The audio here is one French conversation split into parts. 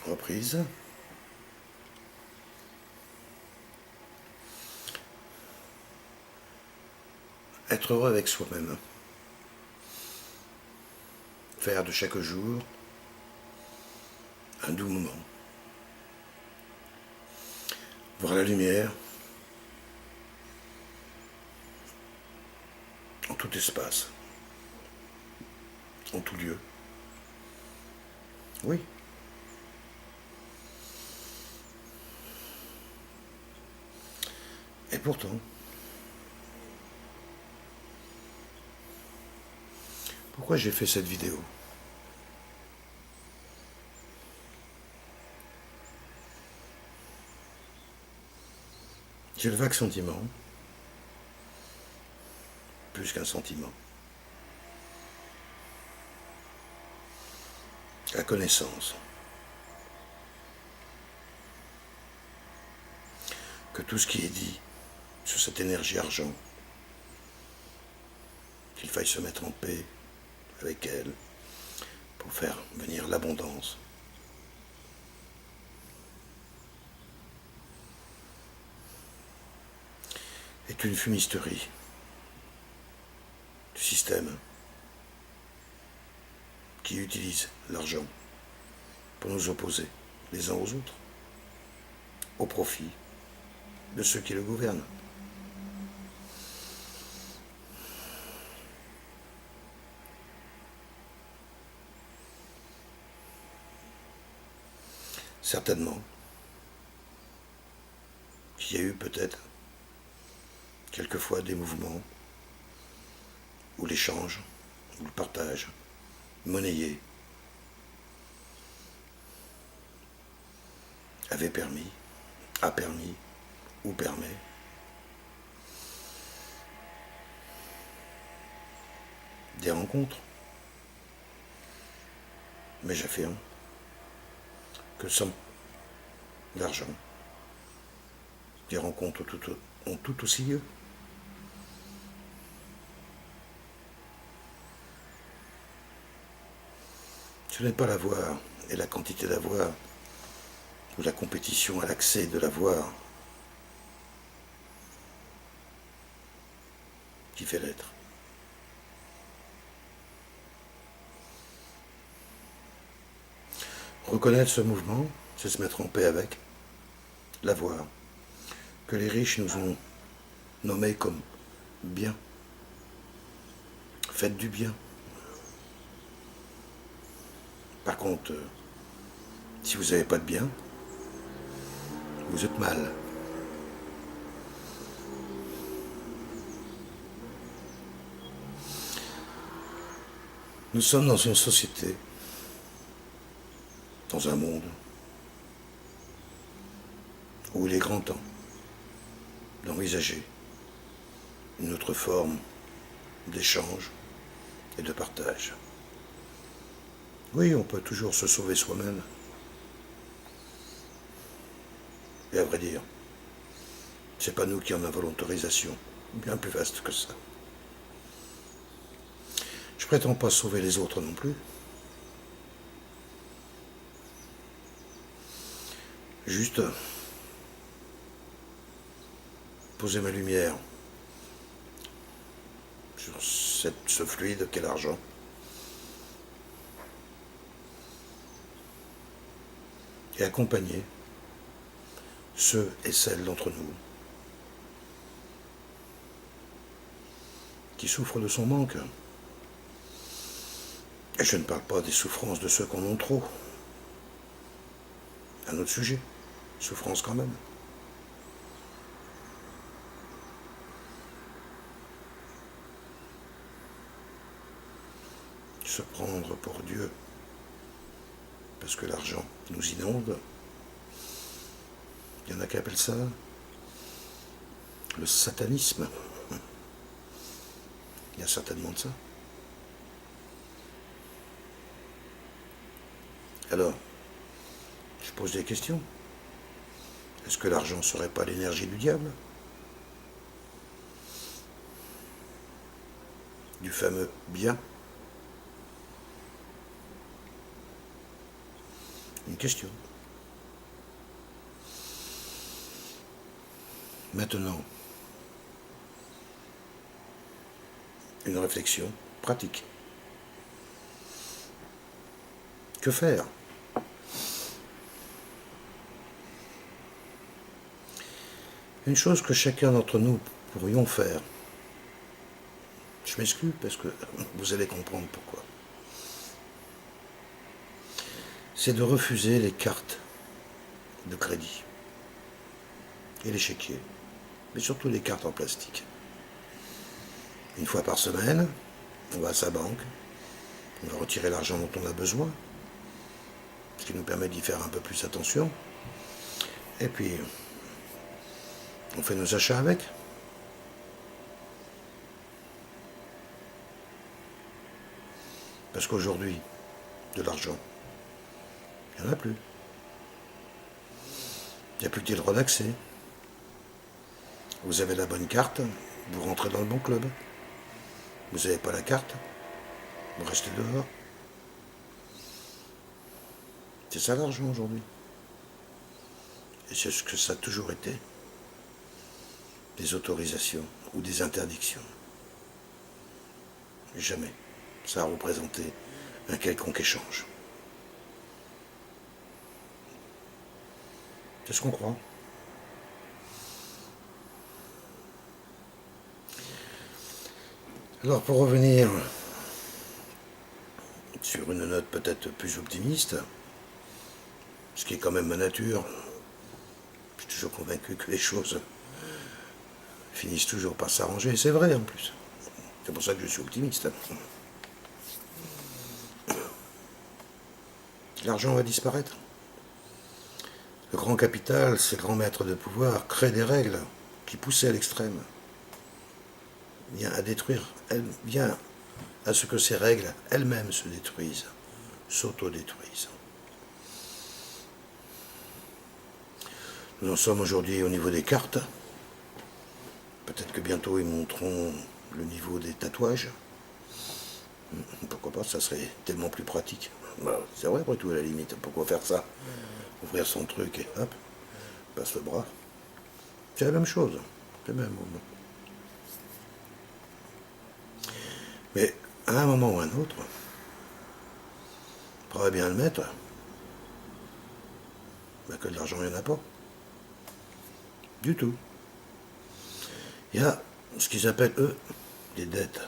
Reprise. Être heureux avec soi-même. Faire de chaque jour un doux moment. Voir la lumière en tout espace, en tout lieu. Oui. Et pourtant, pourquoi j'ai fait cette vidéo? J'ai le vague sentiment, plus qu'un sentiment, la connaissance, que tout ce qui est dit sur cette énergie argent, qu'il faille se mettre en paix avec elle pour faire venir l'abondance, est une fumisterie du système qui utilise l'argent pour nous opposer les uns aux autres, au profit de ceux qui le gouvernent. Certainement qu'il y a eu peut-être quelquefois des mouvements où l'échange, où le partage monnayé avait permis, a permis ou permet des rencontres. Mais j'affirme que sans l'argent, des rencontres ont tout aussi lieu. Ce n'est pas l'avoir et la quantité d'avoir, ou la compétition à l'accès de l'avoir, qui fait l'être. Reconnaître ce mouvement, c'est se mettre en paix avec l'avoir, que les riches nous ont nommé comme bien. Faites du bien. Par contre, si vous n'avez pas de bien, vous êtes mal. Nous sommes dans une société, dans un monde, où il est grand temps d'envisager une autre forme d'échange et de partage. Oui, on peut toujours se sauver soi-même. Et à vrai dire, c'est pas nous qui en avons l'autorisation, bien plus vaste que ça. Je prétends pas sauver les autres non plus. Juste poser ma lumière sur ce fluide qu'est l'argent. Et accompagner ceux et celles d'entre nous qui souffrent de son manque. Et je ne parle pas des souffrances de ceux qui en ont trop. Un autre sujet, souffrance quand même. Se prendre pour Dieu, parce que l'argent nous inonde. Il y en a qui appellent ça le satanisme. Il y a certainement de ça. Alors, je pose des questions. Est-ce que l'argent ne serait pas l'énergie du diable? Du fameux bien? Une question. Maintenant, une réflexion pratique. Que faire? Une chose que chacun d'entre nous pourrions faire, je m'exclus parce que vous allez comprendre pourquoi, c'est de refuser les cartes de crédit et les chéquiers, mais surtout les cartes en plastique. Une fois par semaine, on va à sa banque, on va retirer l'argent dont on a besoin, ce qui nous permet d'y faire un peu plus attention, et puis on fait nos achats avec. Parce qu'aujourd'hui, de l'argent, il n'y en a plus. Il n'y a plus de droit d'accès. Vous avez la bonne carte, vous rentrez dans le bon club. Vous n'avez pas la carte, vous restez dehors. C'est ça l'argent aujourd'hui. Et c'est ce que ça a toujours été. Des autorisations ou des interdictions. Jamais ça a représenté un quelconque échange. C'est ce qu'on croit. Alors pour revenir sur une note peut-être plus optimiste, ce qui est quand même ma nature, je suis toujours convaincu que les choses finissent toujours par s'arranger, et c'est vrai en plus. C'est pour ça que je suis optimiste. L'argent va disparaître. Le grand capital, ces grands maîtres de pouvoir, créent des règles qui poussaient à l'extrême. Vient à détruire, vient à ce que ces règles elles-mêmes se détruisent, s'auto-détruisent. Nous en sommes aujourd'hui au niveau des cartes. Peut-être que bientôt ils monteront le niveau des tatouages. Pourquoi pas, ça serait tellement plus pratique. Bah, c'est vrai après tout à la limite, pourquoi faire ça? Ouvrir son truc et hop, passe le bras. C'est la même chose, c'est le même moment. Mais à un moment ou à un autre, on pourrait bien admettre que de l'argent, il n'y en a pas. Du tout. Il y a ce qu'ils appellent, eux, des dettes.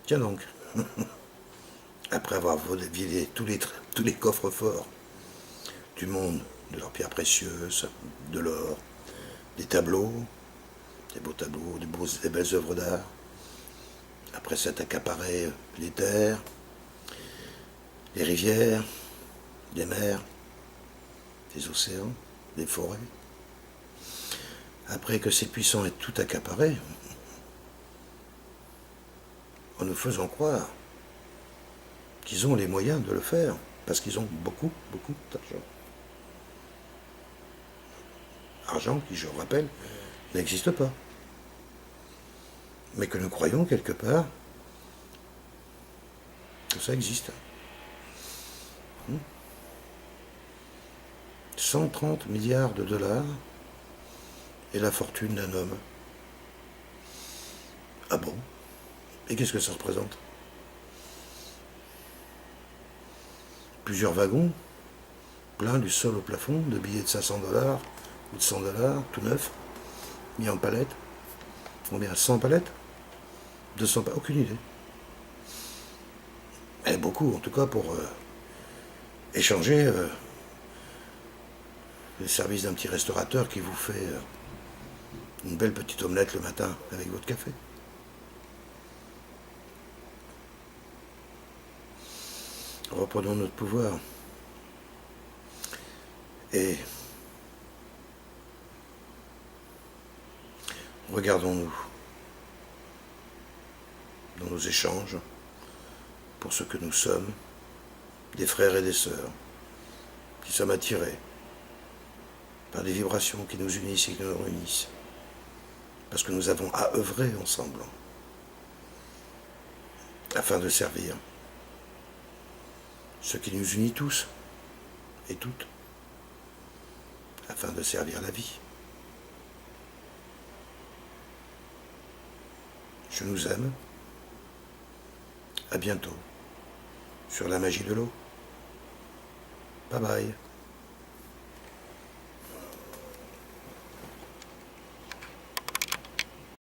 Tiens donc, après avoir vidé tous les coffres forts du monde, de leurs pierres précieuses, de l'or, des tableaux, des beaux tableaux, des belles œuvres d'art, après s'être accaparé les terres, les rivières, les mers, les océans, les forêts. Après que ces puissants aient tout accaparé, en nous faisant croire qu'ils ont les moyens de le faire, parce qu'ils ont beaucoup, beaucoup d'argent. Argent qui, je rappelle, n'existe pas. Mais que nous croyons quelque part que ça existe. 130 milliards de dollars et la fortune d'un homme. Ah bon? Et qu'est-ce que ça représente? Plusieurs wagons, pleins du sol au plafond, de billets de 500 $ ou de 100 $, tout neuf, mis en palette. Combien? 100 palettes? 200 palettes? Aucune idée. Mais beaucoup, en tout cas, pour échanger les services d'un petit restaurateur qui vous fait une belle petite omelette le matin avec votre café. Reprenons notre pouvoir et regardons-nous dans nos échanges pour ce que nous sommes, des frères et des sœurs, qui sommes attirés par des vibrations qui nous unissent et qui nous réunissent, parce que nous avons à œuvrer ensemble afin de servir ce qui nous unit tous et toutes, afin de servir la vie. Je nous aime. À bientôt sur la magie de l'eau. Bye bye.